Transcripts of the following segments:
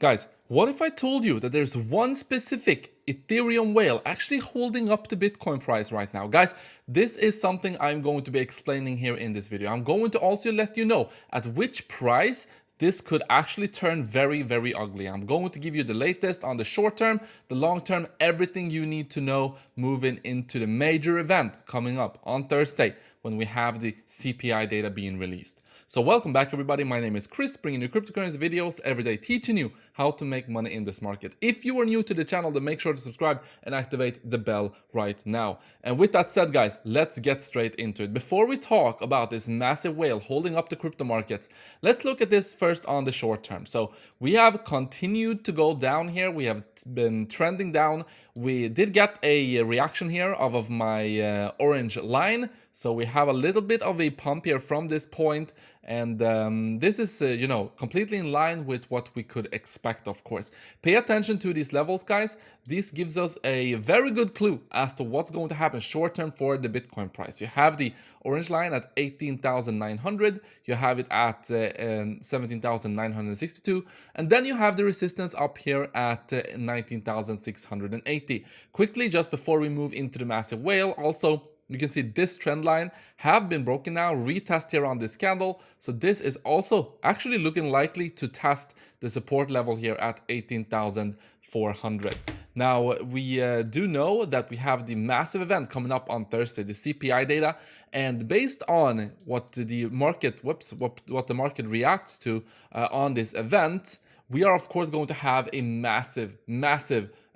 Guys, what if I told you that there's one specific Ethereum whale actually holding up the Bitcoin price right now? Guys, this is something I'm going to be explaining here in this video. I'm going to also let you know at which price this could actually turn very, very ugly. I'm going to give you the latest on the short term, the long term, everything you need to know moving into the major event coming up on Thursday when we have the CPI data being released. So welcome back everybody, my name is Chris, bringing you cryptocurrency videos every day, teaching you how to make money in this market. If you are new to the channel, then make sure to subscribe and activate the bell right now. And with that said guys, let's get straight into it. Before we talk about this massive whale holding up the crypto markets, let's look at this first on the short term. So we have continued to go down here, we have been trending down. We did get a reaction here of my orange line. So we have a little bit of a pump here from this point, and this is, completely in line with what we could expect, of course. Pay attention to these levels, guys. This gives us a very good clue as to what's going to happen short term for the Bitcoin price. You have the orange line at 18,900, you have it at 17,962, and then you have the resistance up here at 19,680. Quickly, just before we move into the massive whale, also, you can see this trend line have been broken now, retest here on this candle. So this is also actually looking likely to test the support level here at 18,400. Now, we do know that we have the massive event coming up on Thursday, the CPI data, and based on what the market, what the market reacts to on this event, we are of course going to have a massive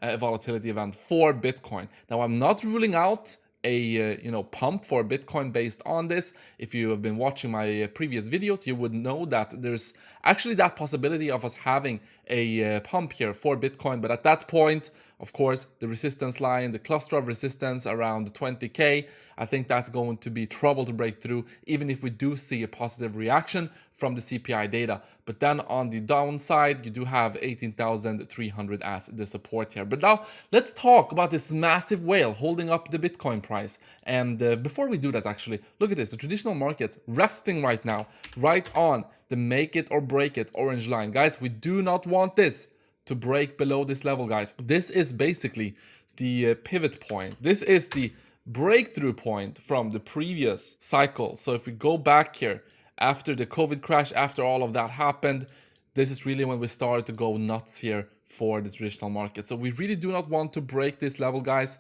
volatility event for Bitcoin. Now, I'm not ruling out a pump for Bitcoin based on this. If you have been watching my previous videos, you would know that there's actually that possibility of us having a pump here for Bitcoin. But at that point, of course, the resistance line, the cluster of resistance around 20K, I think that's going to be trouble to break through, even if we do see a positive reaction from the CPI data. But then on the downside, you do have 18,300 as the support here. But now let's talk about this massive whale holding up the Bitcoin price. And before we do that, actually, look at this. The traditional market's resting right now, right on the make it or break it orange line. Guys, we do not want this to break below this level, guys. This is basically the pivot point. This is the breakthrough point from the previous cycle. So if we go back here, after the COVID crash, after all of that happened, this is really when we started to go nuts here for the traditional market. So we really do not want to break this level, guys.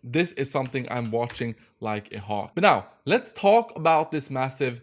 This is something I'm watching like a hawk. But now, let's talk about this massive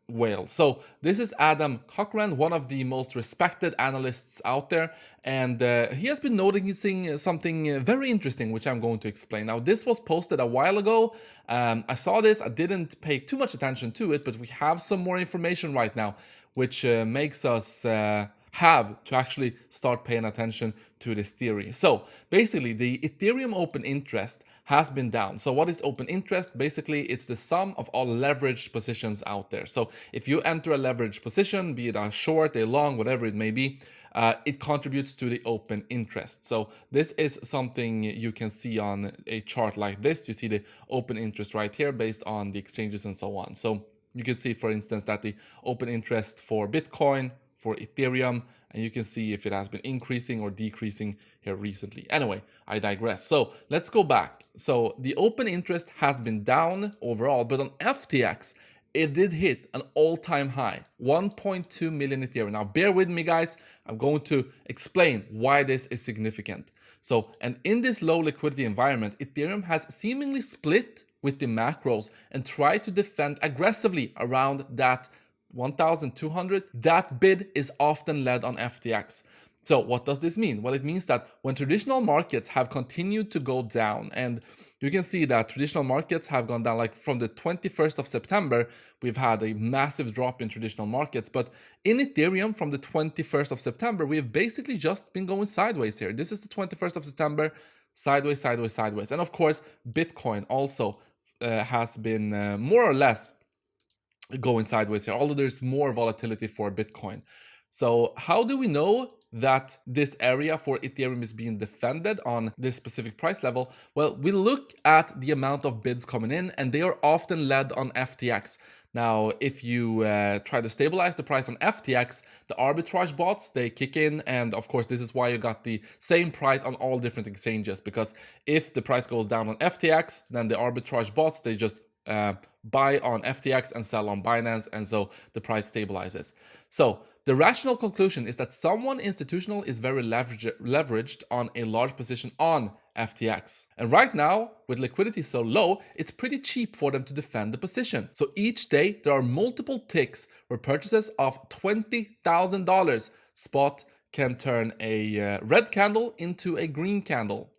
whale. So this is Adam Cochran, one of the most respected analysts out there, and he has been noticing something very interesting, which I'm going to explain. Now, this was posted a while ago. I saw this, I didn't pay too much attention to it, but we have some more information right now, which makes us have to actually start paying attention to this theory. So basically, the Ethereum open interest has been down. So what is open interest? Basically, it's the sum of all leveraged positions out there. So if you enter a leveraged position, be it a short, a long, whatever it may be, it contributes to the open interest. So this is something you can see on a chart like this. You see the open interest right here based on the exchanges and so on. So you can see, for instance, that the open interest for Bitcoin, for Ethereum, and you can see if it has been increasing or decreasing here recently. Anyway, I digress. So let's go back. So the open interest has been down overall, but on FTX, it did hit an all-time high, 1.2 million Ethereum. Now, bear with me, guys. I'm going to explain why this is significant. So, and in this low liquidity environment, Ethereum has seemingly split with the macros and tried to defend aggressively around that 1,200, that bid is often led on FTX. So what does this mean? Well, it means that when traditional markets have continued to go down, and you can see that traditional markets have gone down, like from the 21st of September, we've had a massive drop in traditional markets. But in Ethereum, from the 21st of September, we've basically just been going sideways here. This is the 21st of September, sideways, sideways, sideways. And of course, Bitcoin also has been more or less going sideways here, although there's more volatility for Bitcoin. So how do we know that this area for Ethereum is being defended on this specific price level? Well, we look at the amount of bids coming in, and they are often led on FTX. Now, if you try to stabilize the price on FTX, the arbitrage bots, they kick in. And of course, this is why you got the same price on all different exchanges, because if the price goes down on FTX, then the arbitrage bots, they just buy on FTX and sell on Binance, and so the price stabilizes. So the rational conclusion is that someone institutional is very leveraged on a large position on FTX. And right now, with liquidity so low, it's pretty cheap for them to defend the position. So each day, there are multiple ticks where purchases of $20,000 spot can turn a red candle into a green candle.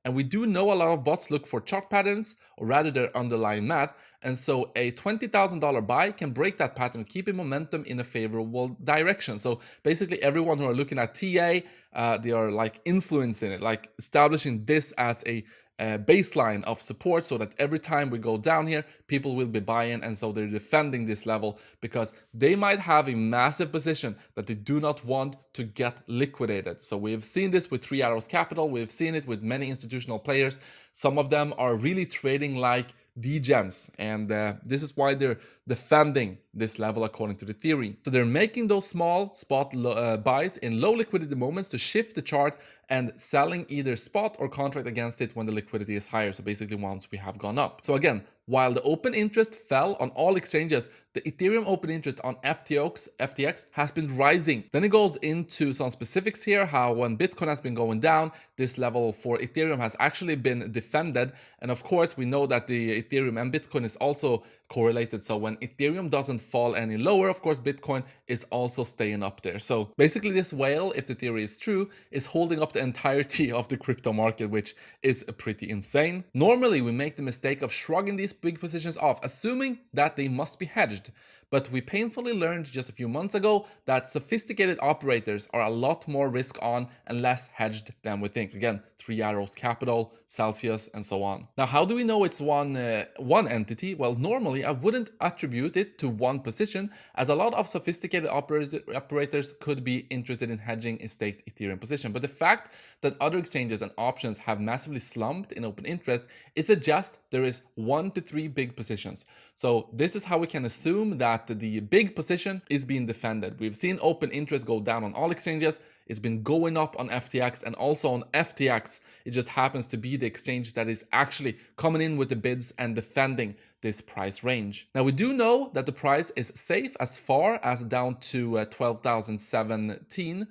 And we do know a lot of bots look for chart patterns, or rather their underlying math, and so a $20,000 buy can break that pattern, keeping momentum in a favorable direction. So basically everyone who are looking at TA, they are like influencing it, like establishing this as a baseline of support, so that every time we go down here, people will be buying, and so they're defending this level because they might have a massive position that they do not want to get liquidated. So we have seen this with Three Arrows Capital, we've seen it with many institutional players. Some of them are really trading like degens, and this is why they're defending this level according to the theory. So they're making those small spot buys in low liquidity moments to shift the chart and selling either spot or contract against it when the liquidity is higher. So basically once we have gone up. So again, while the open interest fell on all exchanges, the Ethereum open interest on FTX has been rising. Then it goes into some specifics here, how when Bitcoin has been going down, this level for Ethereum has actually been defended. And of course, we know that the Ethereum and Bitcoin is also correlated. So when Ethereum doesn't fall any lower, of course, Bitcoin is also staying up there. So basically this whale, if the theory is true, is holding up the entirety of the crypto market, which is pretty insane. Normally, we make the mistake of shrugging these big positions off, assuming that they must be hedged. But we painfully learned just a few months ago that sophisticated operators are a lot more risk on and less hedged than we think. Again, Three Arrows Capital, Celsius, and so on. Now, how do we know it's one entity? Well, normally I wouldn't attribute it to one position, as a lot of sophisticated operators could be interested in hedging a staked Ethereum position. But the fact that other exchanges and options have massively slumped in open interest, it suggests there is 1 to 3 big positions. So this is how we can assume that the big position is being defended. We've seen open interest go down on all exchanges. It's been going up on FTX, and also on FTX, it just happens to be the exchange that is actually coming in with the bids and defending this price range. Now, we do know that the price is safe as far as down to 12,017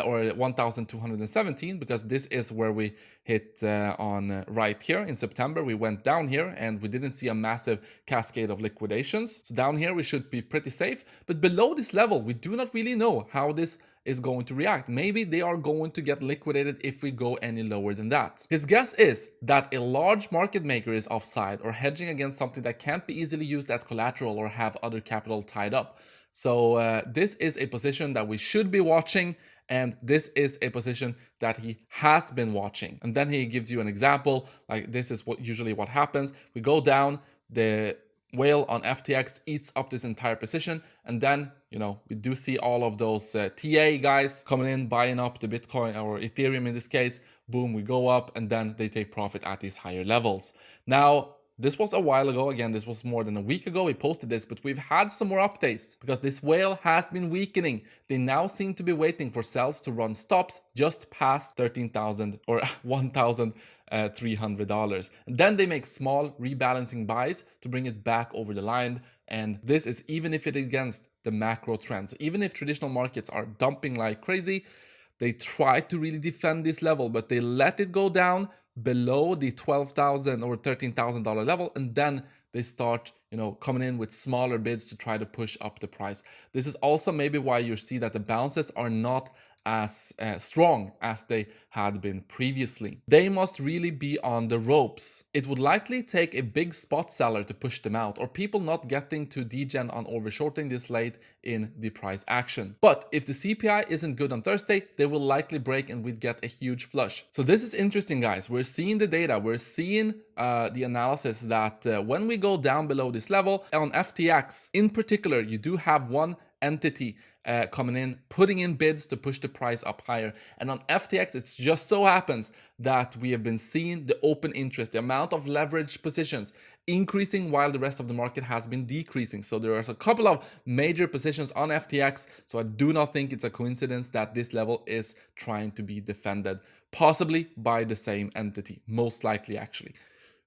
or 1,217, because this is where we hit on right here in September. We went down here and we didn't see a massive cascade of liquidations. So down here we should be pretty safe, but below this level, we do not really know how this is going to react. Maybe they are going to get liquidated if we go any lower than that. His guess is that a large market maker is offside or hedging against something that can't be easily used as collateral or have other capital tied up. So this is a position that we should be watching, and this is a position that he has been watching. And then he gives you an example, like this is usually what happens. We go down, the whale on FTX eats up this entire position, and then, you know, we do see all of those TA guys coming in, buying up the Bitcoin or Ethereum in this case. Boom, we go up, and then they take profit at these higher levels. Now, this was a while ago. Again, this was more than a week ago we posted this, but we've had some more updates because this whale has been weakening. They now seem to be waiting for sells to run stops just past $13,000 or $1,300. And then they make small rebalancing buys to bring it back over the line. And this is even if it is against the macro trend. So even if traditional markets are dumping like crazy, they try to really defend this level, but they let it go down below the $12,000 or $13,000 level, and then they start, you know, coming in with smaller bids to try to push up the price. This is also maybe why you see that the bounces are not as strong as they had been previously. They must really be on the ropes. It would likely take a big spot seller to push them out, or people not getting to degen on overshorting this late in the price action. But if the CPI isn't good on Thursday, they will likely break and we'd get a huge flush. So this is interesting, guys. We're seeing the data, we're seeing the analysis that when we go down below this level on FTX in particular, you do have one entity coming in, putting in bids to push the price up higher. And on FTX, it just so happens that we have been seeing the open interest, the amount of leveraged positions increasing while the rest of the market has been decreasing. So there are a couple of major positions on FTX. So I do not think it's a coincidence that this level is trying to be defended, possibly by the same entity, most likely actually.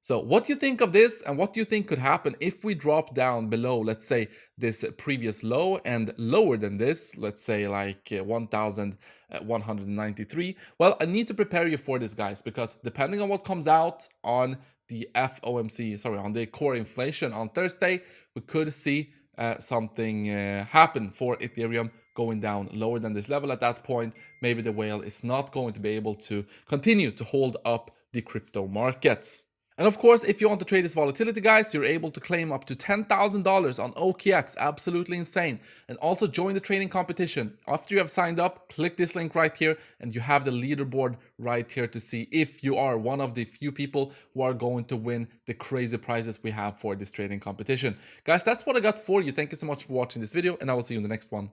So what do you think of this, and what do you think could happen if we drop down below, let's say, this previous low and lower than this, let's say like 1,193? Well, I need to prepare you for this, guys, because depending on what comes out on the on the core inflation on Thursday, we could see something happen for Ethereum going down lower than this level. At that point, maybe the whale is not going to be able to continue to hold up the crypto markets. And of course, if you want to trade this volatility, guys, you're able to claim up to $10,000 on OKX. Absolutely insane. And also join the trading competition. After you have signed up, click this link right here and you have the leaderboard right here to see if you are one of the few people who are going to win the crazy prizes we have for this trading competition. Guys, that's what I got for you. Thank you so much for watching this video, and I will see you in the next one.